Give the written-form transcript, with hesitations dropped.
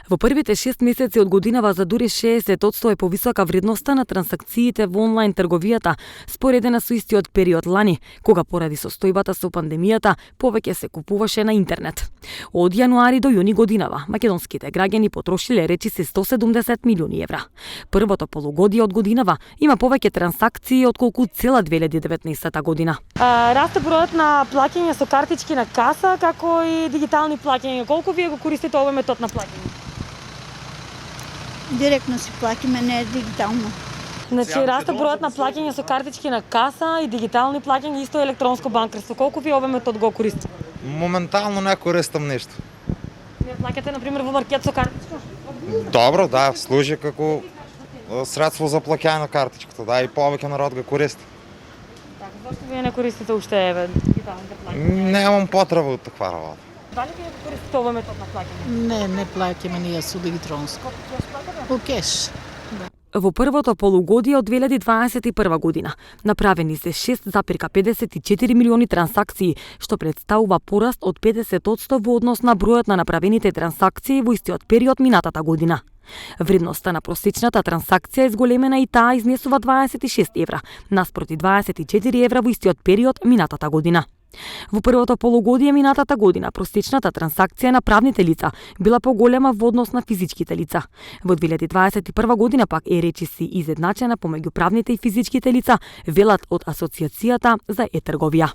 Во првите 6 месеци од годинава за дури 60% е повисока вредноста на трансакциите во онлайн трговијата, споредена со истиот период лани, кога поради состојбата со пандемијата повеќе се купуваше на интернет. Од јануари до јуни годинава македонските граѓани потрошиле речиси 170 милиони евра. Првото полугодие од годинава има повеќе трансакции отколку цела 2019 година. Расте бројот на плаќање со картички на каса, како и дигитални плаќања. Колку вие го користите овој метод на плаќање? Директно си платиме, не дигитално. Значи, расте бројот на плаќање со картички на каса и дигитални плаќања, исто електронско банкарство. Колку вие овој метод го користите? Моментално не користам ништо. Вие плаќате, например, во маркет со картичка? Добро, да, служи како средство за плаќање на картичката, да, и повеќе народ го користи. Така, зашто вие не користите уште дигиталните плаќања? Немам потреба од таква работа. Дали вие го користите овој метод на плаќање? Не плаќаме ние со електронско. Кеш плаќате? По кеш. Во првото полугодие од 2021 година направени се 6,54 милиони трансакции, што представува пораст од 50% во однос на бројот на направените трансакции во истиот период минатата година. Вредноста на просечната трансакција е зголемена и таа изнесува 26 евра, наспроти 24 евра во истиот период минатата година. Во првото полугодие минатата година просечната трансакција на правните лица била поголема во однос на физичките лица. Во 2021 година пак е речиси изедначена помеѓу правните и физичките лица, велат од Асоциацијата за е-трговија.